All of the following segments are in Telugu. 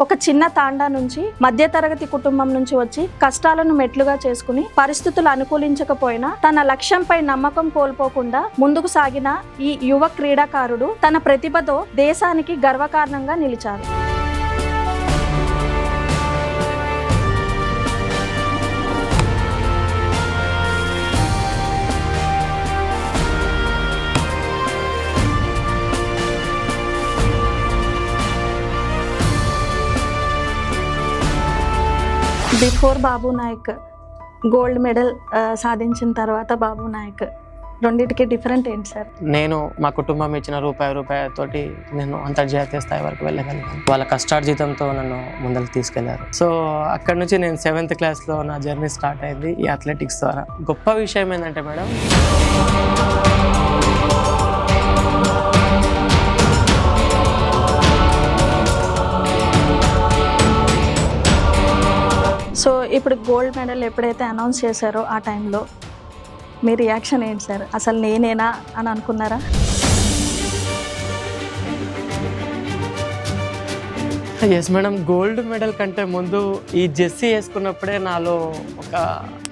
ఒక చిన్న తాండా నుంచి మధ్యతరగతి కుటుంబం నుంచి వచ్చి కష్టాలను మెట్లుగా చేసుకుని పరిస్థితులు అనుకూలించకపోయినా తన లక్ష్యంపై నమ్మకం కోల్పోకుండా ముందుకు సాగిన ఈ యువ క్రీడాకారుడు తన ప్రతిభతో దేశానికి గర్వకారణంగా నిలిచారు. బిఫోర్ బాబు నాయక్ గోల్డ్ మెడల్ సాధించిన తర్వాత బాబు నాయక్ రెండింటికి డిఫరెంట్ ఏంటి సార్? నేను మా కుటుంబం ఇచ్చిన రూపాయితోటి నేను అంతర్జాతీయ స్థాయి వరకు వెళ్ళగలిగాను. వాళ్ళ కష్టార్జితంతో నన్ను ముందరికి తీసుకెళ్లారు. సో అక్కడ నుంచి నేను 7th క్లాస్లో నా జర్నీ స్టార్ట్ అయింది ఈ అథ్లెటిక్స్ ద్వారా. గొప్ప విషయం ఏంటంటే మేడం, సో ఇప్పుడు గోల్డ్ మెడల్ ఎప్పుడైతే అనౌన్స్ చేశారో ఆ టైంలో మీ రియాక్షన్ ఏంటి సార్? అసలు నేనేనా అని అనుకున్నారా? ఎస్ మేడం, గోల్డ్ మెడల్ కంటే ముందు ఈ జెర్సీ వేసుకున్నప్పుడే నాలో ఒక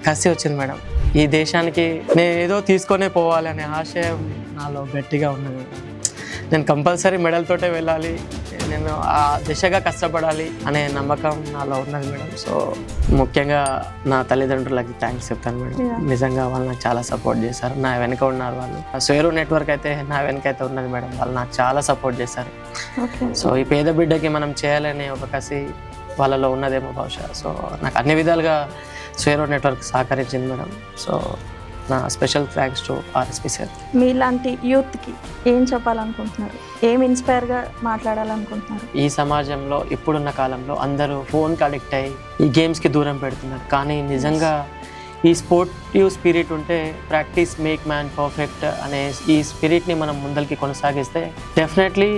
కసి వచ్చింది మేడం. ఈ దేశానికి నేను ఏదో తీసుకొనే పోవాలనే ఆశయం నాలో గట్టిగా ఉన్నది మేడం. నేను కంపల్సరీ మెడల్ తోటే వెళ్ళాలి, నేను ఆ దిశగా కష్టపడాలి అనే నమ్మకం నాలో ఉన్నది మేడం. సో ముఖ్యంగా నా తల్లిదండ్రులకి థ్యాంక్స్ చెప్తాను మేడం. నిజంగా వాళ్ళు నాకు చాలా సపోర్ట్ చేశారు. నా వెనుక ఉన్నారు వాళ్ళు. స్వేరో నెట్వర్క్ అయితే నా వెనుక అయితే ఉన్నది మేడం. వాళ్ళు నాకు చాలా సపోర్ట్ చేశారు. సో ఈ పేద బిడ్డకి మనం చేయాలనే ఒక కసి వాళ్ళలో ఉన్నదేమో బహుశా. సో నాకు అన్ని విధాలుగా స్వేరో నెట్వర్క్ సహకరించింది మేడం. సో నా special thanks to RSP sir. మీలాంటి యూత్కి ఏం చెప్పాలనుకుంటున్నారు? ఏం ఇన్స్పైర్గా మాట్లాడాలనుకుంటున్నారు? ఈ సమాజంలో ఇప్పుడున్న కాలంలో అందరూ ఫోన్కి అడిక్ట్ అయ్యి ఈ గేమ్స్కి దూరం పెడుతున్నారు. కానీ నిజంగా ఈ స్పోర్టివ్ స్పిరిట్ ఉంటే ప్రాక్టీస్ మేక్ మ్యాన్ పర్ఫెక్ట్ అనే ఈ స్పిరిట్ని మనం ముందరికి కొనసాగిస్తే డెఫినెట్లీ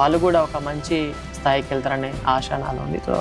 వాళ్ళు కూడా ఒక మంచి స్థాయికి వెళ్తారనే ఆశ నాలో ఉంది. సో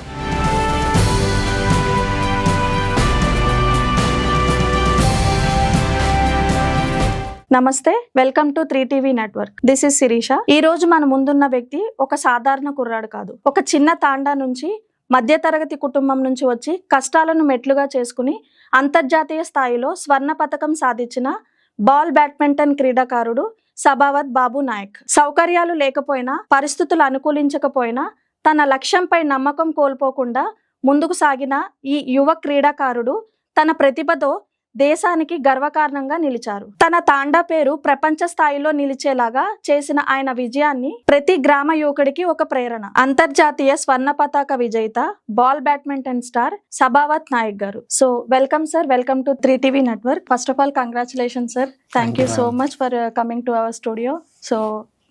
నమస్తే, welcome to 3TV network. This is Sirisha. ఈ రోజు మన ముందున్న వ్యక్తి ఒక సాధారణ కుర్రాడు కాదు. ఒక చిన్న తాండా నుంచి మధ్యతరగతి కుటుంబం నుంచి వచ్చి కష్టాలను మెట్లుగా చేసుకుని అంతర్జాతీయ స్థాయిలో స్వర్ణ పతకం సాధించిన బాల్ బ్యాడ్మింటన్ క్రీడాకారుడు సబావత్ బాబు నాయక్. సౌకర్యాలు లేకపోయినా పరిస్థితులు అనుకూలించకపోయినా తన లక్ష్యంపై నమ్మకం కోల్పోకుండా ముందుకు సాగిన ఈ యువ క్రీడాకారుడు తన ప్రతిభతో దేశానికి గర్వకారణంగా నిలిచారు. తన తాండా పేరు ప్రపంచ స్థాయిలో నిలిచేలాగా చేసిన ఆయన విజయాన్ని ప్రతి గ్రామ యువకుడికి ఒక ప్రేరణ. అంతర్జాతీయ స్వర్ణ పతాక విజేత ball badminton star Sabavath Nayak గారు. So welcome sir, welcome to 3TV network. First of all congratulation sir. Thank you so much for coming to our studio. So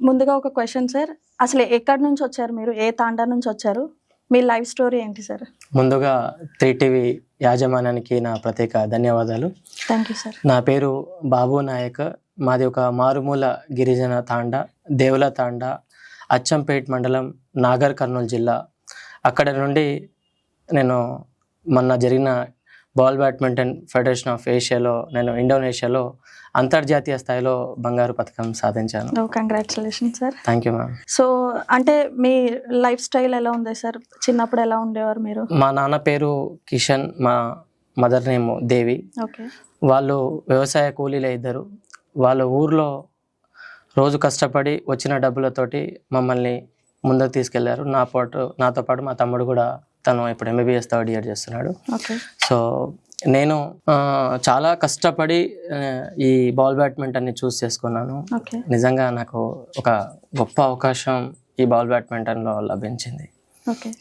ముందుగా ఒక క్వశ్చన్ సార్, అసలు ఎక్కడి నుంచి వచ్చారు మీరు? ఏ తాండా నుంచి వచ్చారు? మీ లైఫ్ స్టోరీ ఏంటి సార్? ముందుగా 3TV యాజమాన్యానికి నా ప్రత్యేక ధన్యవాదాలు. Thank you sir. నా పేరు బాబు నాయక్. మాది ఒక మారుమూల గిరిజన తాండా, దేవుల తాండా, అచ్చంపేట్ మండలం, నాగర్ కర్నూలు జిల్లా. అక్కడ నుండి నేను మొన్న జరిగిన బాల్ బ్యాడ్మింటన్ ఫెడరేషన్ ఆఫ్ ఏషియాలో నేను ఇండోనేషియాలో అంతర్జాతీయ స్థాయిలో బంగారు పథకం సాధించాను. Congratulation sir. Thank you ma'am. So అంటే మీ లైఫ్ స్టైల్ ఎలా ఉంది సార్? చిన్నప్పుడు ఎలా ఉండేవారు మీరు? మా నాన్న పేరు కిషన్, మా మదర్ నేమ్ దేవి. ఓకే. వాళ్ళు వ్యవసాయ కూలీలే ఇద్దరు. వాళ్ళ ఊర్లో రోజు కష్టపడి వచ్చిన డబ్బులతోటి మమ్మల్ని ముందుకు తీసుకెళ్లారు. నాతో పాటు మా తమ్ముడు కూడా, తను ఇప్పుడు MBBS 3rd year చేస్తున్నాడు. సో నేను చాలా కష్టపడి ఈ బాల్ బ్యాడ్మింటన్ని చూస్ చేసుకున్నాను. నిజంగా నాకు ఒక గొప్ప అవకాశం ఈ బాల్ బ్యాడ్మింటన్లో లభించింది.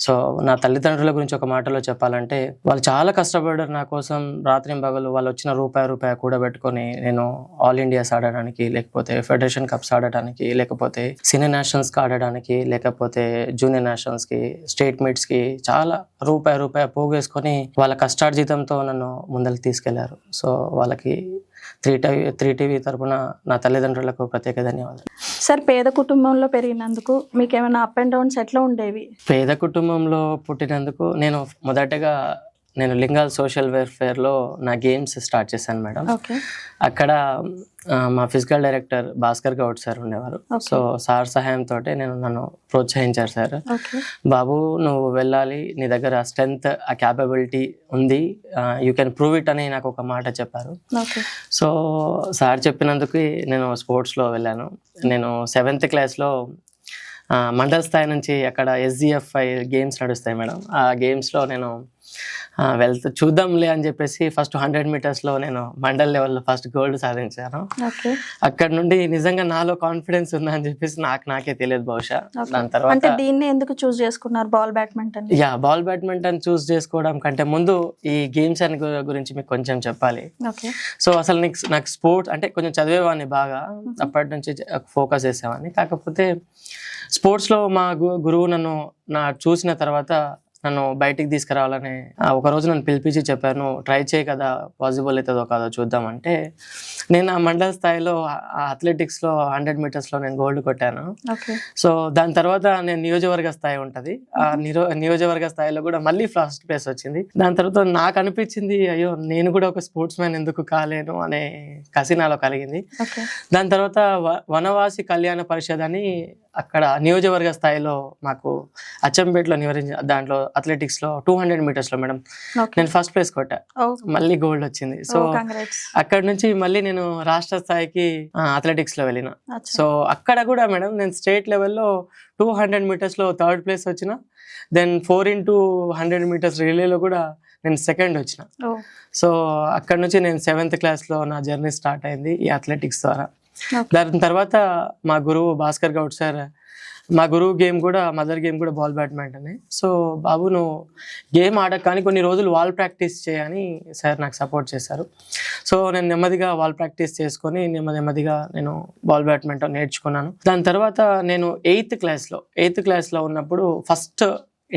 సో నా తల్లిదండ్రుల గురించి ఒక మాటలో చెప్పాలంటే, వాళ్ళు చాలా కష్టపడ్డారు నా కోసం. రాత్రింబగలు వాళ్ళు వచ్చిన రూపాయి కూడబెట్టుకొని నేను ఆల్ ఇండియాస్ ఆడడానికి, లేకపోతే ఫెడరేషన్ కప్స్ ఆడడానికి, లేకపోతే సీనియర్ నేషనల్స్కి ఆడడానికి, లేకపోతే జూనియర్ నేషనల్స్కి, స్టేట్ మీట్స్కి చాలా రూపాయి పోగేసుకొని వాళ్ళ కష్టార్జితంతో నన్ను ముందరికి తీసుకెళ్లారు. సో వాళ్ళకి 3TV తరపున నా తల్లిదండ్రులకు ప్రత్యేక ధన్యవాదాలు. సార్, పేద కుటుంబంలో పెరిగినందుకు మీకు ఏమైనా అప్ అండ్ డౌన్స్ ఎట్లా ఉండేవి? పేద కుటుంబంలో పుట్టినందుకు నేను మొదటగా నేను లింగాల్ సోషల్ వెల్ఫేర్లో నా గేమ్స్ స్టార్ట్ చేశాను మేడం. ఓకే. అక్కడ మా physical director Bhaskar Goud sir ఉండేవారు. సో సార్ సహాయంతో నన్ను ప్రోత్సహించారు సార్. ఓకే. బాబు నువ్వు వెళ్ళాలి, నీ దగ్గర స్ట్రెంగ్త్ ఆ క్యాపబిలిటీ ఉంది, యూ కెన్ ప్రూవ్ ఇట్ అని నాకు ఒక మాట చెప్పారు. ఓకే. సో సార్ చెప్పినందుకు నేను స్పోర్ట్స్లో వెళ్ళాను. నేను 7th క్లాస్లో మండల స్థాయి నుంచి అక్కడ SGFI గేమ్స్ నడుస్తాయి మేడం. ఆ గేమ్స్లో నేను చూద్దాంలే అని చెప్పేసి ఫస్ట్ 100 మీటర్స్లో నేను మండల్ లెవెల్లో ఫస్ట్ గోల్డ్ సాధించాను. ఓకే. అక్కడ నుండి నిజంగా నాలో కాన్ఫిడెన్స్ ఉందని చెప్పేసి నాకే తెలియదు బహుశా. దాని తర్వాత అంటే దీన్ని ఎందుకు చూస్ చేసుకున్నారు బాల్ బ్యాడ్మింటన్? బాల్ బ్యాడ్మింటన్ చూస్ చేసుకోవడం కంటే ముందు ఈ గేమ్స్ అని గురించి మీకు కొంచెం చెప్పాలి. ఓకే. సో అసలు నాకు స్పోర్ట్స్ అంటే కొంచెం చదివేవాడిని బాగా, అప్పటి నుంచి ఫోకస్ చేసేవాడిని. కాకపోతే స్పోర్ట్స్లో మా గురువు నన్ను చూసిన తర్వాత నన్ను బయటికి తీసుకురావాలని ఒక రోజు నన్ను పిలిపించి చెప్పాను, ట్రై చేయి కదా, పాసిబుల్ అవుతుందో కాదో చూద్దామంటే నేను ఆ మండల స్థాయిలో అథ్లెటిక్స్లో 100 మీటర్స్లో నేను గోల్డ్ కొట్టాను. సో దాని తర్వాత నేను నియోజకవర్గ స్థాయి ఉంటుంది, ఆ నియోజకవర్గ స్థాయిలో కూడా మళ్ళీ ఫస్ట్ ప్లేస్ వచ్చింది. దాని తర్వాత నాకు అనిపించింది, అయ్యో నేను కూడా ఒక స్పోర్ట్స్ మ్యాన్ ఎందుకు కాలేను అనే కసి నాలో కలిగింది. దాని తర్వాత వనవాసి కళ్యాణ పరిషత్ అని అక్కడ నియోజకవర్గ స్థాయిలో మాకు అచ్చంపేటలో దాంట్లో అథ్లెటిక్స్లో 200 మీటర్స్లో మేడం నేను ఫస్ట్ ప్లేస్ కొట్టా, మళ్ళీ గోల్డ్ వచ్చింది. సో అక్కడ నుంచి మళ్ళీ నేను రాష్ట్ర స్థాయికి అథ్లెటిక్స్లో వెళ్ళిన. సో అక్కడ కూడా మేడం నేను స్టేట్ లెవెల్లో 200 మీటర్స్లో 3rd ప్లేస్ వచ్చిన. దెన్ 4x100 మీటర్స్ రిలేలో కూడా నేను 2nd వచ్చిన. సో అక్కడ నుంచి నేను 7th క్లాస్లో నా జర్నీ స్టార్ట్ అయింది ఈ అథ్లెటిక్స్ ద్వారా. దాని తర్వాత మా గురువు భాస్కర్ గౌడ్ సార్, మా గురువు గేమ్ కూడా మదర్ గేమ్ కూడా బాల్ బ్యాడ్మింటన్. సో బాబు నువ్వు గేమ్ ఆడక కానీ కొన్ని రోజులు వాల్ ప్రాక్టీస్ చేయని సార్ నాకు సపోర్ట్ చేశారు. సో నేను నెమ్మదిగా వాల్ ప్రాక్టీస్ చేసుకొని నెమ్మదిగా నేను బాల్ బ్యాడ్మింటన్ నేర్చుకున్నాను. దాని తర్వాత నేను 8th క్లాస్లో ఉన్నప్పుడు ఫస్ట్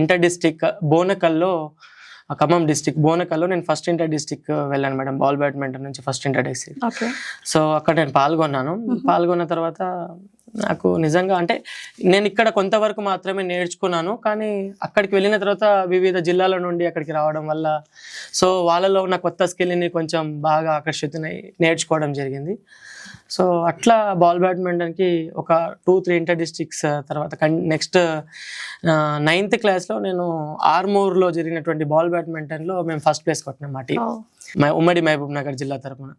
ఇంటర్ డిస్ట్రిక్ట్ బోనకల్లో, ఖమ్మం డిస్ట్రిక్ట్ బోనకల్లో నేను ఫస్ట్ ఇంటర్ డిస్ట్రిక్ట్ వెళ్ళాను మేడం, బాల్ బ్యాడ్మింటన్ నుంచి ఫస్ట్ ఇంటర్ డిస్ట్రిక్ట్. సో అక్కడ నేను పాల్గొన్న తర్వాత నాకు నిజంగా అంటే నేను ఇక్కడ కొంతవరకు మాత్రమే నేర్చుకున్నాను, కానీ అక్కడికి వెళ్ళిన తర్వాత వివిధ జిల్లాల నుండి అక్కడికి రావడం వల్ల సో వాళ్ళలో ఉన్న కొత్త స్కిల్ని కొంచెం బాగా ఆకర్షితునై నేర్చుకోవడం జరిగింది. సో అట్లా బాల్ బ్యాడ్మింటన్కి ఒక 2-3 ఇంటర్ డిస్ట్రిక్ట్స్ తర్వాత నెక్స్ట్ 9th క్లాస్లో నేను ఆర్మూర్లో జరిగినటువంటి బాల్ బ్యాడ్మింటన్లో మేము ఫస్ట్ ప్లేస్ కొట్టినాం మా టీం, ఉమ్మడి మహబూబ్ నగర్ జిల్లా తరఫున.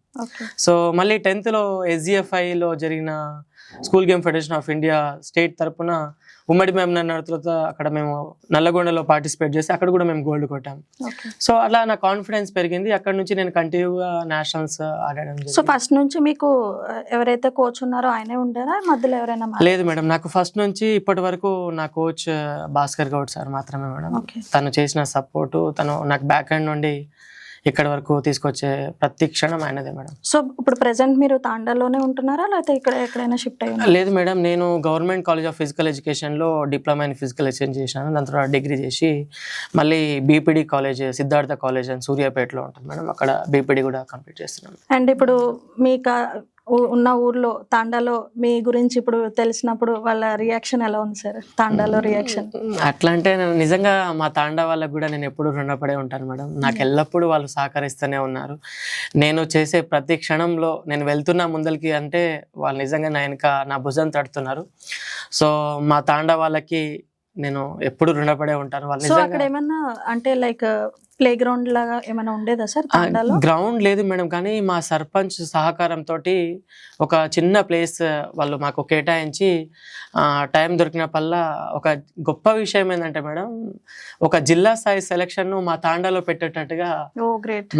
సో మళ్ళీ 10thలో SGFIలో జరిగిన school game federation of India state తరఫున ఉమ్మడి మహబూబ్ నగర్ తర్వాత అక్కడ మేము నల్లగొండలో పార్టిసిపేట్ చేసి అక్కడ కూడా మేము గోల్డ్ కొట్టాం. సో అలా నా కాన్ఫిడెన్స్ పెరిగింది. అక్కడ నుంచి నేను కంటిన్యూగా నేషనల్స్ ఆడడం. సో ఫస్ట్ నుంచి మీకు ఎవరైతే కోచ్ ఉన్నారో ఆయనే ఉంటారా, మధ్యలో ఎవరైనా? లేదు మేడం, నాకు ఫస్ట్ నుంచి ఇప్పటి వరకు నా కోచ్ భాస్కర్ గౌడ్ సార్ మాత్రమే మేడం. తను చేసిన సపోర్టు, తను నాకు బ్యాక్ ఎండ్ నుండి ఇక్కడ వరకు తీసుకొచ్చే ప్రతి క్షణం ఆయనదే మేడం. సో ఇప్పుడు ప్రెసెంట్ మీరు తాండాలోనే ఉంటున్నారా లేకపోతే ఇక్కడ ఎక్కడైనా షిఫ్ట్ అయ్యారా? లేదు మేడం, నేను గవర్నమెంట్ కాలేజ్ ఆఫ్ ఫిజికల్ ఎడ్యుకేషన్లో డిప్లొమా ఇన్ ఫిజికల్ ఎడ్యుకేషన్ చేశాను. దాని తర్వాత డిగ్రీ చేసి మళ్ళీ BPD కాలేజ్, సిద్ధార్థ కాలేజ్ అని సూర్యాపేటలో ఉంటుంది మేడం, అక్కడ BPD కూడా కంప్లీట్ చేస్తున్నాను. అండ్ ఇప్పుడు మీకు ఉన్న ఊర్లో తాండాలో మీ గురించి ఇప్పుడు తెలిసినప్పుడు వాళ్ళ రియాక్షన్ ఎలా ఉంది సార్? తాండాలో రియాక్షన్ అట్లా అంటే నిజంగా మా తాండా వాళ్ళకు కూడా నేను ఎప్పుడు రుణపడే ఉంటాను మేడం. నాకు ఎల్లప్పుడూ వాళ్ళు సహకరిస్తూనే ఉన్నారు. నేను చేసే ప్రతి క్షణంలో నేను వెళ్తున్నా ముందరికి అంటే వాళ్ళు నిజంగా నా భుజం తడుతున్నారు. సో మా తాండా వాళ్ళకి నేను ఎప్పుడు రుణపడే ఉంటాను. సో అక్కడ ఏమన్నా అంటే లైక్ ప్లే గ్రౌండ్ లాగా ఏమైనా ఉండేదా సార్? గ్రౌండ్ లేదు మేడం, కానీ మా సర్పంచ్ సహకారంతో ఒక చిన్న ప్లేస్ వాళ్ళు మాకు కేటాయించి టైం దొరికినప్పల్లా, ఒక గొప్ప విషయం ఏంటంటే మేడం, ఒక జిల్లా స్థాయి సెలక్షన్ మా తాండాలో పెట్టేటట్టుగా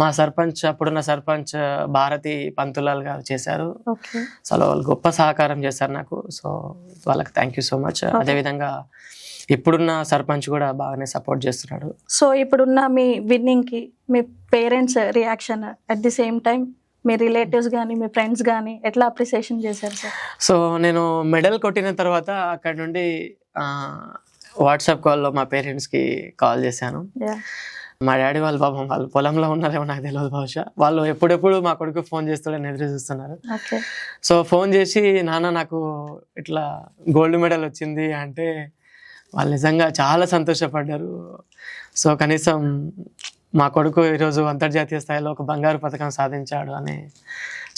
మా సర్పంచ్, అప్పుడున్న సర్పంచ్ భారతి పంతులాల్ గారు చేశారు. సో వాళ్ళు గొప్ప సహకారం చేశారు నాకు. సో వాళ్ళకి థ్యాంక్ యూ సో మచ్. అదేవిధంగా ఇప్పుడున్న సర్పంచ్ కూడా బాగానే సపోర్ట్ చేస్తున్నాడు. సో ఇప్పుడున్న మీ విన్నింగ్ కి మీ parents reaction, at the same time మీ రిలేటివ్స్ కానీ మీ ఫ్రెండ్స్ కానీ ఎట్లా అప్రిసియేషన్ చేశారు సార్? సో నేను మెడల్ కొట్టిన తర్వాత అక్కడ నుండి వాట్సాప్ కాల్లో మా పేరెంట్స్కి కాల్ చేశాను. మా డాడీ వాళ్ళు పాపం వాళ్ళు పొలంలో ఉన్నారేమో నాకు తెలియదు, బహుశా వాళ్ళు ఎప్పుడెప్పుడు మా కొడుకు ఫోన్ చేస్తాడని ఎదురు చూస్తున్నారు. సో ఫోన్ చేసి నాన్న నాకు ఇట్లా గోల్డ్ మెడల్ వచ్చింది అంటే వాళ్ళు నిజంగా చాలా సంతోషపడ్డారు. సో కనీసం మా కొడుకు ఈరోజు అంతర్జాతీయ స్థాయిలో ఒక బంగారు పథకం సాధించాడు అని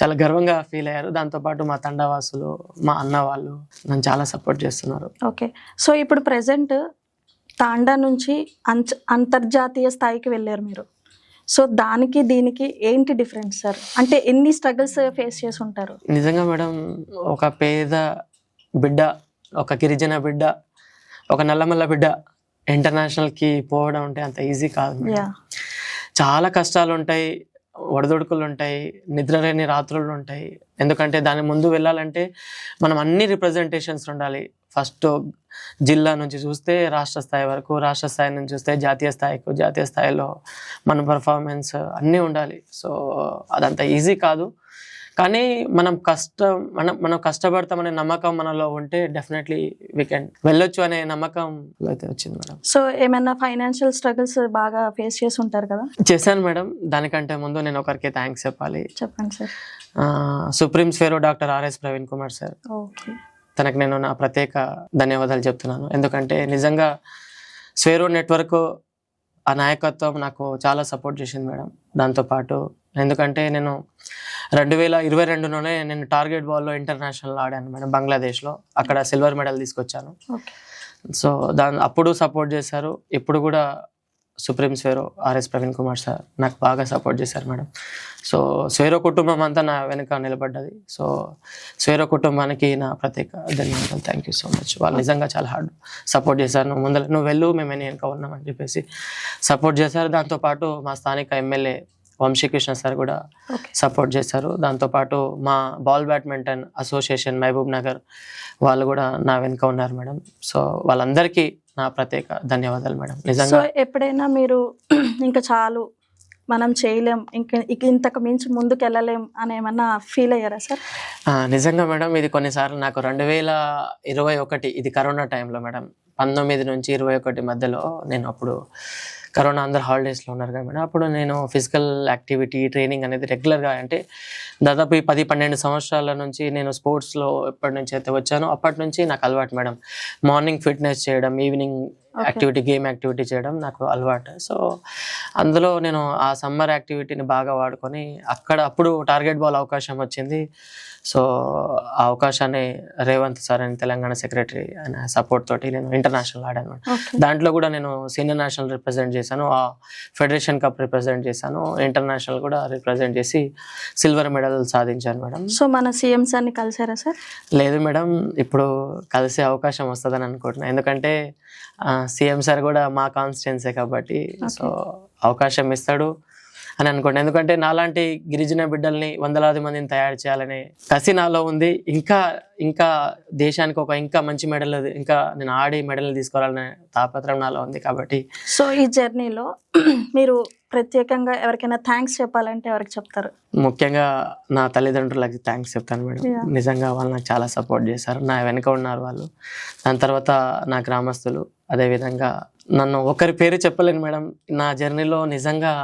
చాలా గర్వంగా ఫీల్ అయ్యారు. దాంతోపాటు మా తండవాసులు, మా అన్న వాళ్ళు నన్ను చాలా సపోర్ట్ చేస్తున్నారు. ఓకే. సో ఇప్పుడు ప్రెసెంట్ తాండా నుంచి అంతర్జాతీయ స్థాయికి వెళ్ళారు మీరు. సో దానికి దీనికి ఏంటి డిఫరెన్స్ సార్? అంటే ఎన్ని స్ట్రగుల్స్ ఫేస్ చేసి ఉంటారు? నిజంగా మేడం, ఒక పేద బిడ్డ, ఒక గిరిజన బిడ్డ, ఒక నల్లమల్ల బిడ్డ ఇంటర్నేషనల్కి పోవడం అంటే అంత ఈజీ కాదు మేడం. యా. చాలా కష్టాలు ఉంటాయి, ఒడదొడుకులు ఉంటాయి, నిద్రలేని రాత్రులు ఉంటాయి. ఎందుకంటే దాని ముందు వెళ్ళాలంటే మనం అన్ని రిప్రజెంటేషన్స్ ఉండాలి. ఫస్ట్ జిల్లా నుంచి చూస్తే రాష్ట్ర స్థాయి వరకు, రాష్ట్ర స్థాయి నుంచి చూస్తే జాతీయ స్థాయికు, జాతీయ స్థాయిలో మన పర్ఫార్మెన్స్ అన్నీ ఉండాలి. సో అదంత ఈజీ కాదు. కానీ మనం కష్టపడతామనే నమ్మకం మనలో ఉంటే డెఫినెట్లీ వీ కెన్ వెళ్ళొచ్చు అనే నమ్మకం అయితే వచ్చింది మేడం. సో ఏమైనా ఫైనాన్షియల్ స్ట్రగుల్స్ బాగా ఫేస్ చేసి ఉంటారు కదా? చేశాను మేడం. దానికంటే ముందు నేను ఒకరికి థ్యాంక్స్ చెప్పాలి. చెప్పండి sir. Supreme Swaero doctor RS Praveen Kumar sir. Okay. తనకు నేను నా ప్రత్యేక ధన్యవాదాలు చెప్తున్నాను. ఎందుకంటే నిజంగా స్వేరో నెట్వర్క్ ఆ నాయకత్వం నాకు చాలా సపోర్ట్ చేసింది మేడం. దాంతోపాటు ఎందుకంటే నేను 2022లోనే నేను టార్గెట్ బాల్లో ఇంటర్నేషనల్ ఆడాను మేడం, బంగ్లాదేశ్లో. అక్కడ సిల్వర్ మెడల్ తీసుకొచ్చాను. సో అప్పుడు సపోర్ట్ చేశారు. ఇప్పుడు కూడా supreme Swaero RS Praveen Kumar sir నాకు బాగా సపోర్ట్ చేశారు మేడం. సో స్వేరో కుటుంబం అంతా నా వెనుక నిలబడ్డది. సో స్వేరో కుటుంబానికి నా ప్రత్యేక ధన్యవాదాలు. Thank you so much. వాళ్ళు నిజంగా చాలా హార్డ్ సపోర్ట్ చేశారు. నువ్వు వెళ్ళు, మేము వెనుక ఉన్నామని చెప్పేసి సపోర్ట్ చేశారు. దాంతోపాటు మా స్థానిక ఎమ్మెల్యే వంశీకృష్ణ సార్ కూడా సపోర్ట్ చేశారు. దాంతోపాటు మా ball badminton association Mahabubnagar వాళ్ళు కూడా నా వెనుక ఉన్నారు మేడం. సో వాళ్ళందరికీ నా ప్రత్యేక ధన్యవాదాలు మేడం. నిజంగా ఎప్పుడైనా మీరు ఇంకా చాలు, మనం చేయలేం, ఇంతకు మించి ముందుకు వెళ్ళలేం అని ఏమన్నా ఫీల్ అయ్యారా సార్? నిజంగా మేడం, ఇది కొన్నిసార్లు నాకు 2021 ఇది కరోనా టైంలో మేడం, 19 నుంచి 21 మధ్యలో, నేను అప్పుడు కరోనా అందరు హాలిడేస్లో ఉన్నారు కదా మేడం. అప్పుడు నేను ఫిజికల్ యాక్టివిటీ ట్రైనింగ్ అనేది రెగ్యులర్గా, అంటే దాదాపు 10-12 సంవత్సరాల నుంచి నేను స్పోర్ట్స్లో ఎప్పటి నుంచి అయితే వచ్చానో అప్పటి నుంచి నాకు అలవాటు మేడం. మార్నింగ్ ఫిట్నెస్ చేయడం, ఈవినింగ్ యాక్టివిటీ, గేమ్ యాక్టివిటీ చేయడం నాకు అలవాటు. సో అందులో నేను ఆ సమ్మర్ యాక్టివిటీని బాగా వాడుకొని అప్పుడు టార్గెట్ బాల్ అవకాశం వచ్చింది. సో ఆ అవకాశాన్ని రేవంత్ సార్ అని తెలంగాణ సెక్రటరీ ఆయన సపోర్ట్ తోటి నేను ఇంటర్నేషనల్ ఆడాను. దాంట్లో కూడా నేను సీనియర్ నేషనల్ రిప్రజెంట్ చేశాను, ఆ ఫెడరేషన్ కప్ రిప్రజెంట్ చేశాను, ఇంటర్నేషనల్ కూడా రిప్రజెంట్ చేసి సిల్వర్ మెడల్ సాధించాను మేడం. సో మన సీఎం సార్ని కలిసారా సార్? లేదు మేడం, ఇప్పుడు కలిసే అవకాశం వస్తుందని అనుకుంటున్నాను. ఎందుకంటే సీఎం సార్ కూడా మా కాన్స్టిట్యున్సీ కాబట్టి సో అవకాశం ఇస్తాడు అని అనుకోండి. ఎందుకంటే నాలాంటి గిరిజన బిడ్డల్ని 100,000 మందిని తయారు చేయాలనే కసి నాలో ఉంది. ఇంకా దేశానికి ఇంకా మంచి మెడల్, ఇంకా నేను ఆడి మెడల్ తీసుకోవాలనే తాపత్రం నాలో ఉంది కాబట్టి. సో ఈ జర్నీలో మీరు ప్రత్యేకంగా ఎవరికైనా థ్యాంక్స్ చెప్పాలంటే ఎవరికి చెప్తారు? ముఖ్యంగా నా తల్లిదండ్రులకి థ్యాంక్స్ చెప్తాను మేడం. నిజంగా వాళ్ళు నాకు చాలా సపోర్ట్ చేశారు, నా వెనుక ఉన్నారు వాళ్ళు. దాని తర్వాత నా గ్రామస్తులు, అదేవిధంగా నన్ను ఒకరి పేరు చెప్పలేను మేడం. నా జర్నీలో నిజంగా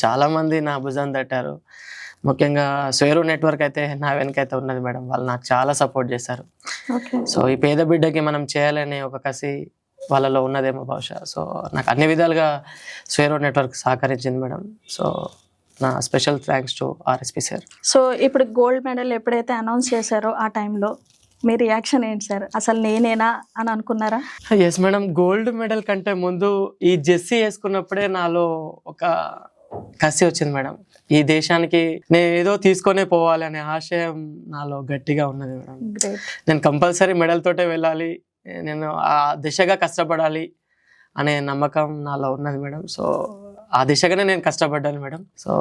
చాలామంది నా భుజం తట్టారు. ముఖ్యంగా స్వేరో నెట్వర్క్ అయితే నా వెనకైతే ఉన్నది మేడం. వాళ్ళు నాకు చాలా సపోర్ట్ చేశారు. సో ఈ పేద బిడ్డకి మనం చేయాలనే ఒక కసి వాళ్ళలో ఉన్నదేమో బహుశా. సో నాకు అన్ని విధాలుగా స్వేరో నెట్వర్క్ సహకరించింది మేడం. సో నా special thanks to RSP sir. So ఇప్పుడు గోల్డ్ మెడల్ ఎప్పుడైతే అనౌన్స్ చేశారో ఆ టైంలో మీ రియాక్షన్ ఏంటి సార్? అసలు నేనేనా అని అనుకున్నారా? ఎస్ మేడం, గోల్డ్ మెడల్ కంటే ముందు ఈ జెర్సీ వేసుకున్నప్పుడే నాలో ఒక కసి వచ్చింది మేడం. ఈ దేశానికి నేను ఏదో తీసుకొనే పోవాలి అనే ఆశయం నాలో గట్టిగా ఉన్నది మేడం. నేను కంపల్సరీ మెడల్ తోటే వెళ్ళాలి, నేను ఆ దిశగా కష్టపడాలి అనే నమ్మకం నాలో ఉన్నది మేడం. సో ఆ దిశగానే నేను కష్టపడ్డాను మేడం. సో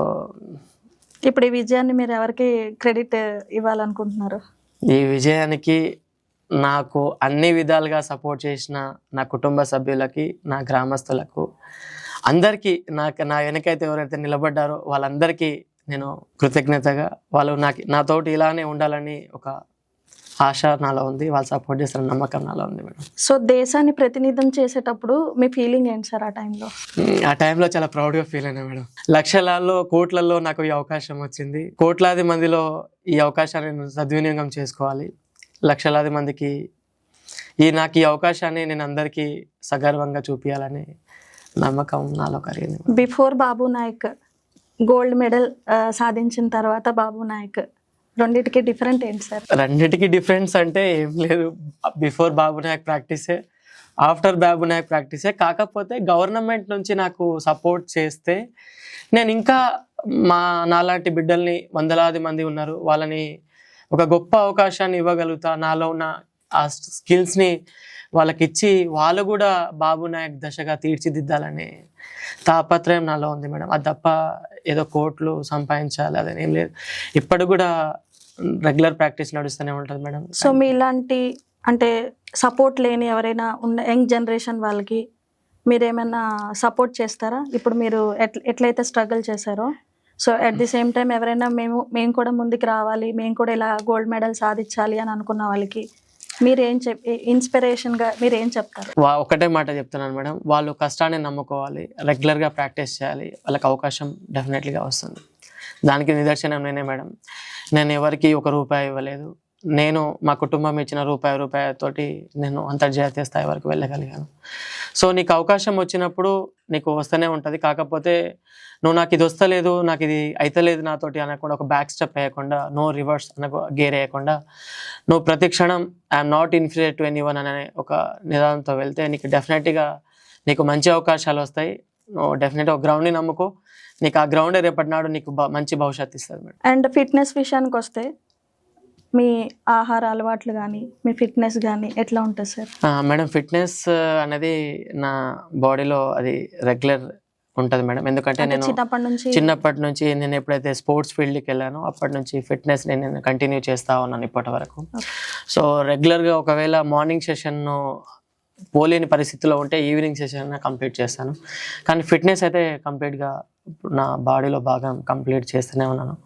ఇప్పుడు ఈ విజయాన్ని మీరు ఎవరికి క్రెడిట్ ఇవ్వాలనుకుంటున్నారు? ఈ విజయానికి నాకు అన్ని విధాలుగా సపోర్ట్ చేసిన నా కుటుంబ సభ్యులకి, నా గ్రామస్తులకు, అందరికీ, నా వెనకైతే ఎవరైతే నిలబడ్డారో వాళ్ళందరికీ నేను కృతజ్ఞతగా, వాళ్ళు నాతోటి ఇలానే ఉండాలని ఒక ఆశ నాలో ఉంది, వాళ్ళు సపోర్ట్ చేసిన నమ్మకం నాలో ఉంది మేడం. సో దేశాన్ని ప్రతినిధం చేసేటప్పుడు మీ ఫీలింగ్ ఏంటి సార్ ఆ టైంలో? ఆ టైంలో చాలా ప్రౌడ్గా ఫీల్ అయినా మేడం. లక్షలలో కోట్లలో నాకు ఈ అవకాశం వచ్చింది. కోట్లాది మందిలో ఈ అవకాశాన్ని నేను సద్వినియోగం చేసుకోవాలి. లక్షలాది మందికి నాకు ఈ అవకాశాన్ని నేను అందరికీ సగర్వంగా చూపించాలని నమ్మకం నాలో కలిగింది. బిఫోర్ బాబు నాయక్ గోల్డ్ మెడల్ సాధించిన తర్వాత బాబు నాయక్ రెండింటికి డిఫరెంట్ ఏంటి సార్? రెండింటికి డిఫరెన్స్ అంటే ఏం లేదు. బిఫోర్ బాబు నాయక్ ప్రాక్టీసే, ఆఫ్టర్ బాబు నాయక్ ప్రాక్టీసే. కాకపోతే గవర్నమెంట్ నుంచి నాకు సపోర్ట్ చేస్తే నేను ఇంకా నాలాంటి బిడ్డల్ని వందలాది మంది ఉన్నారు, వాళ్ళని ఒక గొప్ప అవకాశాన్ని ఇవ్వగలుగుతా. నాలో ఉన్న ఆ స్కిల్స్ని వాళ్ళకి ఇచ్చి వాళ్ళు కూడా బాబు నాయక్ దశగా తీర్చిదిద్దాలనే తాపత్రయం నాలో ఉంది మేడం. అది తప్ప ఏదో కోట్లు సంపాదించాలి అదని ఏం లేదు. ఇప్పటి కూడా రెగ్యులర్ ప్రాక్టీస్ నడుస్తూనే ఉంటుంది మేడం. సో మీ ఇలాంటి అంటే సపోర్ట్ లేని ఎవరైనా ఉన్న యంగ్ జనరేషన్ వాళ్ళకి మీరు ఏమైనా సపోర్ట్ చేస్తారా? ఇప్పుడు మీరు ఎట్లయితే స్ట్రగుల్ చేశారో, so at the same time ఎవరైనా మేము కూడా ముందుకు రావాలి, మేము కూడా ఇలా గోల్డ్ మెడల్ సాధించాలి అని అనుకున్న వాళ్ళకి మీరేం ఇన్స్పిరేషన్గా మీరు ఏం చెప్తారు? ఒకటే మాట చెప్తున్నాను మేడం, వాళ్ళు కష్టాన్ని నమ్ముకోవాలి, రెగ్యులర్గా ప్రాక్టీస్ చేయాలి, వాళ్ళకి అవకాశం డెఫినెట్లీగా వస్తుంది. దానికి నిదర్శనం నేనే మేడం. నేను ఎవరికి ₹1 ఇవ్వలేదు. నేను మా కుటుంబం ఇచ్చిన రూపాయతోటి నేను అంతర్జాతీయ స్థాయి వరకు వెళ్ళగలిగాను. సో నీకు అవకాశం వచ్చినప్పుడు నీకు వస్తూనే ఉంటుంది. కాకపోతే నువ్వు నాకు ఇది వస్తలేదు, నాకు ఇది అయితలేదు నాతోటి అనకుండా, ఒక బ్యాక్ స్టెప్ వేయకుండా, నో రివర్స్ గేర్ వేయకుండా, నువ్వు ప్రతి క్షణం I'm not inferior to anyone అనే ఒక నిదానంతో వెళ్తే నీకు డెఫినెట్గా నీకు మంచి అవకాశాలు వస్తాయి. నువ్వు డెఫినెట్గా ఒక గ్రౌండ్ని నమ్ముకో, నీకు ఆ గ్రౌండే రేపటి నాడు నీకు మంచి భవిష్యత్తు ఇస్తుంది మేడం. అండ్ ఫిట్నెస్ విషయానికి వస్తే మీ ఆహార అలవాట్లు కానీ మీ ఫిట్నెస్ కానీ ఎట్లా ఉంటుంది సార్? మేడం ఫిట్నెస్ అనేది నా బాడీలో అది రెగ్యులర్ ఉంటుంది మేడం. ఎందుకంటే నేను చిన్నప్పటి నుంచి నేను ఎప్పుడైతే స్పోర్ట్స్ ఫీల్డ్కి వెళ్ళానో అప్పటి నుంచి ఫిట్నెస్ నేను కంటిన్యూ చేస్తా ఉన్నాను ఇప్పటి వరకు. సో రెగ్యులర్గా ఒకవేళ మార్నింగ్ సెషన్ పోలేని పరిస్థితిలో ఉంటే ఈవినింగ్ సెషన్ కంప్లీట్ చేస్తాను. కానీ ఫిట్నెస్ అయితే కంప్లీట్గా నా బాడీలో భాగం కంప్లీట్ చేస్తూనే ఉన్నాను.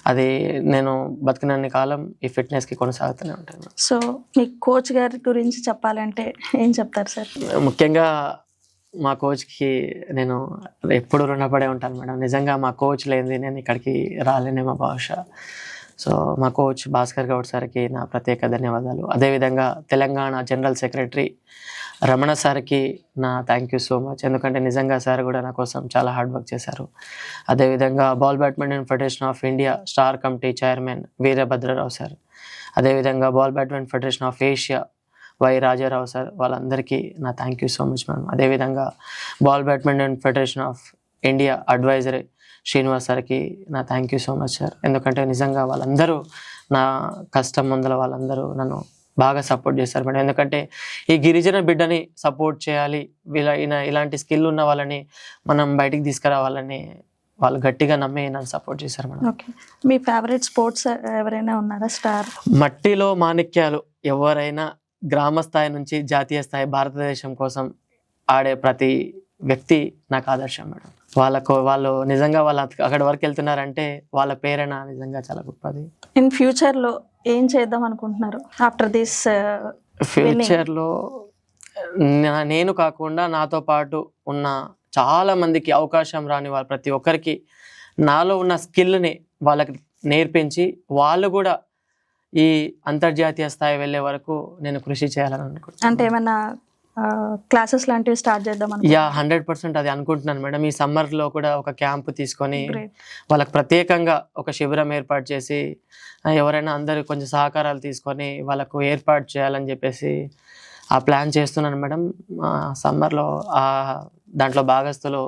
అది నేను బతికినన్ని కాలం ఈ ఫిట్నెస్కి కొనసాగుతూనే ఉంటాను. సో మీ కోచ్ గారి గురించి చెప్పాలంటే ఏం చెప్తారు సార్? ముఖ్యంగా మా కోచ్కి నేను ఎప్పుడు రుణపడే ఉంటాను మేడం. నిజంగా మా కోచ్ లేనిది నేను ఇక్కడికి రాలేనేమో బహుశా. సో మా కోచ్ భాస్కర్ గౌడ్ సార్కి నా ప్రత్యేక ధన్యవాదాలు. అదేవిధంగా తెలంగాణ జనరల్ సెక్రటరీ రమణ సార్కి నా థ్యాంక్ యూ సో మచ్. ఎందుకంటే నిజంగా సార్ కూడా నా కోసం చాలా హార్డ్ వర్క్ చేశారు. అదేవిధంగా ball badminton federation of India star committee chairman Veerabhadra Rao sir, అదేవిధంగా ball badminton federation of Asia Y Raja Rao sir, వాళ్ళందరికీ నా thank you so much madam. అదేవిధంగా ball badminton federation of India advisory Srinivas సార్కి నా thank you so much sir. ఎందుకంటే నిజంగా వాళ్ళందరూ నా కష్టం ముందర వాళ్ళందరూ నన్ను బాగా సపోర్ట్ చేస్తారు మేడం. ఎందుకంటే ఈ గిరిజన బిడ్డని సపోర్ట్ చేయాలి, ఇలాంటి స్కిల్ ఉన్న వాళ్ళని మనం బయటికి తీసుకురావాలని వాళ్ళు గట్టిగా నమ్మి నన్ను సపోర్ట్ చేశారు మేడం. ఓకే, మీ ఫేవరెట్ స్పోర్ట్స్ ఎవరైనా ఉన్నారా స్టార్? మట్టిలో మాణిక్యాలు ఎవరైనా గ్రామ స్థాయి నుంచి జాతీయ స్థాయి భారతదేశం కోసం ఆడే ప్రతి వ్యక్తి నాకు ఆదర్శం మేడం. వాళ్ళు నిజంగా వాళ్ళు అక్కడి వరకు వెళ్తున్నారంటే వాళ్ళ పేరైనా నిజంగా చాలా గొప్పది. ఇన్ ఫ్యూచర్లో ఏం చేద్దాం అనుకుంటున్నారు ఆఫ్టర్ దిస్? ఫ్యూచర్లో నేను కాకుండా నాతో పాటు ఉన్న చాలా మందికి అవకాశం రాని వాళ్ళు ప్రతి ఒక్కరికి నాలో ఉన్న స్కిల్ని వాళ్ళకి నేర్పించి వాళ్ళు కూడా ఈ అంతర్జాతీయ స్థాయి వెళ్ళే వరకు నేను కృషి చేయాలని అనుకుంటున్నాను. అంటే ఏమైనా క్లాసెస్ లాంటివి స్టార్ట్ చేద్దాం? 100% అది అనుకుంటున్నాను మేడం. ఈ సమ్మర్లో కూడా ఒక క్యాంప్ తీసుకొని వాళ్ళకి ప్రత్యేకంగా ఒక శిబిరం ఏర్పాటు చేసి ఎవరైనా అందరూ కొంచెం సహకారాలు తీసుకొని వాళ్ళకు ఏర్పాటు చేయాలని చెప్పేసి ఆ ప్లాన్ చేస్తున్నాను మేడం. సమ్మర్లో దాంట్లో భాగస్తులు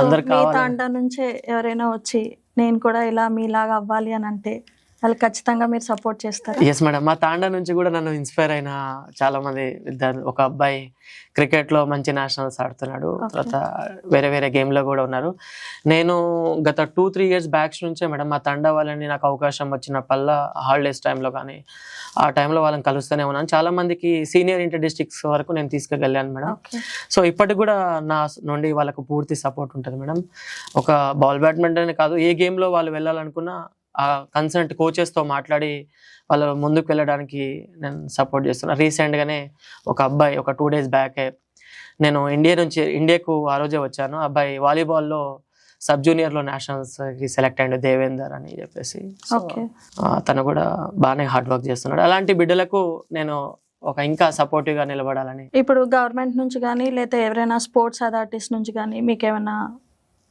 అందరు కావాలి. తాండా నుంచే ఎవరైనా వచ్చి నేను కూడా ఇలా మీలాగా అవ్వాలి అని అంటే వాళ్ళు ఖచ్చితంగా మీరు సపోర్ట్ చేస్తారు? Yes madam. మా తాండా నుంచి కూడా నన్ను ఇన్స్పైర్ అయిన చాలా మంది విద్యార్థులు, ఒక అబ్బాయి క్రికెట్లో మంచి నేషనల్స్ ఆడుతున్నాడు, తర్వాత వేరే గేమ్లో కూడా ఉన్నారు. నేను గత 2-3 ఇయర్స్ బ్యాక్స్ నుంచే మేడం మా తాండా వాళ్ళని నాకు అవకాశం వచ్చినప్పల్లా హాలిడేస్ టైంలో కానీ ఆ టైంలో వాళ్ళని కలుస్తూనే ఉన్నాను. చాలా మందికి సీనియర్ ఇంటర్ డిస్ట్రిక్ట్స్ వరకు నేను తీసుకెళ్ళాను మేడం. సో ఇప్పటికి కూడా నా నుండి వాళ్ళకు పూర్తి సపోర్ట్ ఉంటుంది మేడం. ఒక బాల్ బ్యాడ్మింటన్ కాదు, ఏ గేమ్లో వాళ్ళు వెళ్ళాలనుకున్నా ఆ కన్సల్ట్ కోచెస్తో మాట్లాడి వాళ్ళు ముందుకు వెళ్ళడానికి నేను సపోర్ట్ చేస్తున్నాను. రీసెంట్గానే ఒక అబ్బాయి ఒక 2 days బ్యాకే నేను ఇండియాకు ఆ రోజే వచ్చాను. అబ్బాయి వాలీబాల్లో సబ్ జూనియర్లో నేషనల్స్కి సెలెక్ట్ అయ్యాడు, దేవేందర్ అని చెప్పేసి. తను కూడా బాగానే హార్డ్ వర్క్ చేస్తున్నాడు. అలాంటి బిడ్డలకు నేను ఒక ఇంకా సపోర్టివ్గా నిలబడాలని. ఇప్పుడు గవర్నమెంట్ నుంచి కానీ లేదా ఎవరైనా స్పోర్ట్స్ అథారిటీస్ నుంచి కానీ మీకు ఏమైనా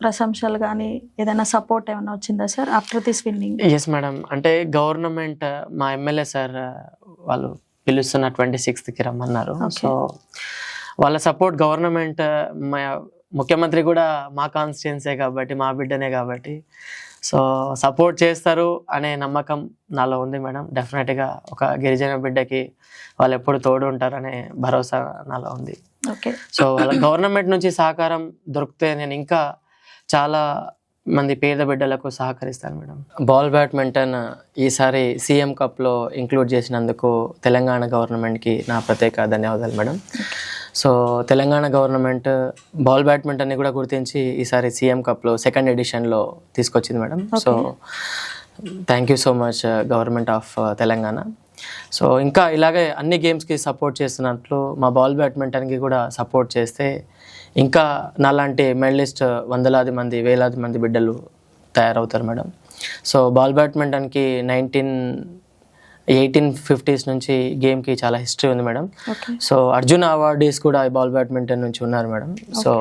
ప్రశంసలు కానీ ఏదైనా సపోర్ట్ ఏమైనా వచ్చిందా sir after this winning? Yes madam, అంటే గవర్నమెంట్ మా ఎమ్మెల్యే సార్ వాళ్ళు పిలుస్తున్న 26కి రమ్మన్నారు. సో వాళ్ళ సపోర్ట్ గవర్నమెంట్, మా ముఖ్యమంత్రి కూడా మా కాన్స్టిట్యున్సీ కాబట్టి, మా బిడ్డనే కాబట్టి, సో సపోర్ట్ చేస్తారు అనే నమ్మకం నాలో ఉంది మేడం. డెఫినెట్గా ఒక గిరిజన బిడ్డకి వాళ్ళు ఎప్పుడు తోడు ఉంటారనే భరోసా నాలో ఉంది. ఓకే. సో వాళ్ళ గవర్నమెంట్ నుంచి సహకారం దొరికితే నేను ఇంకా చాలా మంది పేద బిడ్డలకు సహకరిస్తాను మేడం. బాల్ బ్యాడ్మింటన్ ఈసారి సీఎం కప్లో ఇంక్లూడ్ చేసినందుకు తెలంగాణ గవర్నమెంట్కి నా ప్రత్యేక ధన్యవాదాలు madam. So Telangana government ball బ్యాడ్మింటన్ని కూడా గుర్తించి ఈసారి సీఎం కప్లో 2nd ఎడిషన్లో తీసుకొచ్చింది madam. So thank you so much government of Telangana. So ఇంకా ఇలాగే అన్ని గేమ్స్కి సపోర్ట్ చేస్తున్నట్లు మా బాల్ బ్యాడ్మింటన్కి కూడా సపోర్ట్ చేస్తే ఇంకా నాలాంటి మెడలిస్ట్ వందలాది మంది, వేలాది మంది బిడ్డలు తయారవుతారు మేడం. సో బాల్ బ్యాడ్మింటన్కి 1850s నుంచి గేమ్కి చాలా హిస్టరీ ఉంది మేడం. సో అర్జున అవార్డీస్ కూడా ఈ బాల్ బ్యాడ్మింటన్ నుంచి ఉన్నారు మేడం. సో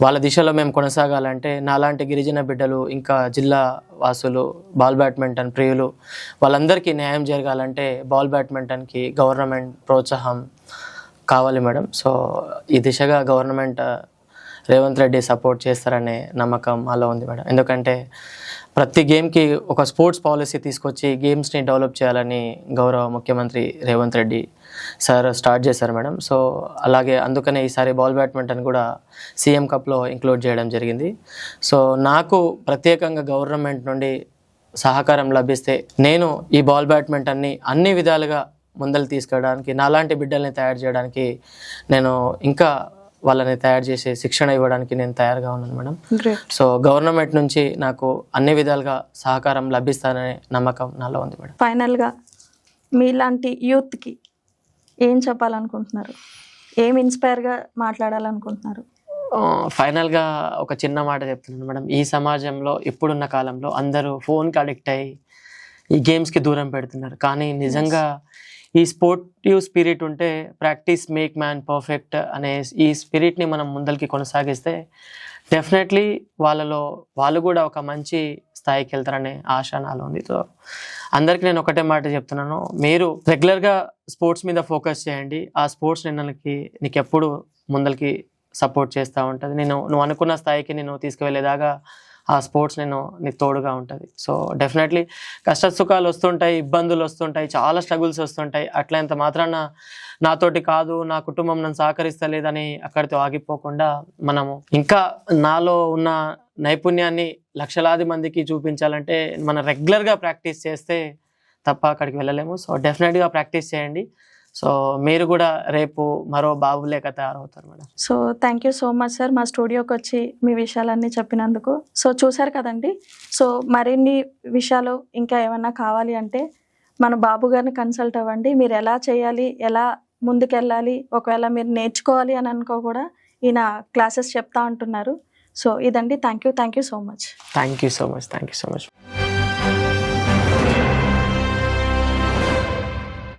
వాళ్ళ దిశలో మేము కొనసాగాలంటే నాలాంటి గిరిజన బిడ్డలు, ఇంకా జిల్లా వాసులు, బాల్ బ్యాడ్మింటన్ ప్రియులు వాళ్ళందరికీ న్యాయం జరగాలంటే బాల్ బ్యాడ్మింటన్కి గవర్నమెంట్ ప్రోత్సాహం కావాలి మేడం. సో ఈ దిశగా గవర్నమెంట్ రేవంత్ రెడ్డి సపోర్ట్ చేస్తారనే నమ్మకం అలా ఉంది మేడం. ఎందుకంటే ప్రతి గేమ్కి ఒక స్పోర్ట్స్ పాలసీ తీసుకొచ్చి గేమ్స్ని డెవలప్ చేయాలని గౌరవ ముఖ్యమంత్రి రేవంత్ రెడ్డి సార్ స్టార్ట్ చేశారు మేడం. సో అలాగే అందుకనే ఈసారి బాల్ బ్యాడ్మింటన్ కూడా సీఎం కప్లో ఇంక్లూడ్ చేయడం జరిగింది. సో నాకు ప్రత్యేకంగా గవర్నమెంట్ నుండి సహకారం లభిస్తే నేను ఈ బాల్ బ్యాడ్మింటన్ని అన్ని విధాలుగా ముందలు తీసుకెళ్ళడానికి, నాలాంటి బిడ్డల్ని తయారు చేయడానికి, నేను ఇంకా వాళ్ళని తయారు చేసి శిక్షణ ఇవ్వడానికి నేను తయారుగా ఉన్నాను మేడం. సో గవర్నమెంట్ నుంచి నాకు అన్ని విధాలుగా సహకారం లభిస్తాననే నమ్మకం నాలో ఉంది మేడం. ఫైనల్గా మీలాంటి యూత్కి ఏం చెప్పాలనుకుంటున్నారు? ఏం ఇన్స్పైర్గా మాట్లాడాలనుకుంటున్నారు? ఫైనల్గా ఒక చిన్న మాట చెప్తున్నాను మేడం. ఈ సమాజంలో ఇప్పుడున్న కాలంలో అందరూ ఫోన్కి అడిక్ట్ అయ్యి ఈ గేమ్స్కి దూరం పెడుతున్నారు. కానీ నిజంగా ఈ స్పోర్టివ్ స్పిరిట్ ఉంటే ప్రాక్టీస్ మేక్ మ్యాన్ పర్ఫెక్ట్ అనే ఈ స్పిరిట్ని మనం ముందరికి కొనసాగిస్తే డెఫినెట్లీ వాళ్ళు కూడా ఒక మంచి స్థాయికి వెళ్తారనే ఆశ నాలో ఉంది. సో అందరికీ నేను ఒకటే మాట చెప్తున్నాను, మీరు రెగ్యులర్గా స్పోర్ట్స్ మీద ఫోకస్ చేయండి. ఆ స్పోర్ట్స్ నీకు ఎప్పుడు ముందరికి సపోర్ట్ చేస్తూ ఉంటుంది. నువ్వు అనుకున్న స్థాయికి నేను తీసుకువెళ్ళేదాకా ఆ స్పోర్ట్స్ నీకు తోడుగా ఉంటుంది. సో డెఫినెట్లీ కష్ట సుఖాలు వస్తుంటాయి, ఇబ్బందులు వస్తుంటాయి, చాలా స్ట్రగుల్స్ వస్తుంటాయి. అట్లంత మాత్రాన నాతోటి కాదు, నా కుటుంబం నన్ను సహకరిస్తలేదని అక్కడితో ఆగిపోకుండా మనము ఇంకా నాలో ఉన్న నైపుణ్యాన్ని లక్షలాది మందికి చూపించాలంటే మనం రెగ్యులర్గా ప్రాక్టీస్ చేస్తే తప్ప అక్కడికి వెళ్ళలేము. సో డెఫినెట్గా ప్రాక్టీస్ చేయండి. సో మీరు కూడా రేపు మరో బాబులేక తయారవుతారు madam. So thank you so much sir, మా స్టూడియోకి వచ్చి మీ విషయాలన్నీ చెప్పినందుకు. సో చూసారు కదండి. సో మరిన్ని విషయాలు ఇంకా ఏమైనా కావాలి అంటే మన బాబు గారిని కన్సల్ట్ అవ్వండి. మీరు ఎలా చేయాలి, ఎలా ముందుకెళ్ళాలి, ఒకవేళ మీరు నేర్చుకోవాలి అని అనుకో కూడా ఈయన క్లాసెస్ చెప్తా ఉంటున్నారు. సో ఇదండి. Thank you so much. Thank you so much.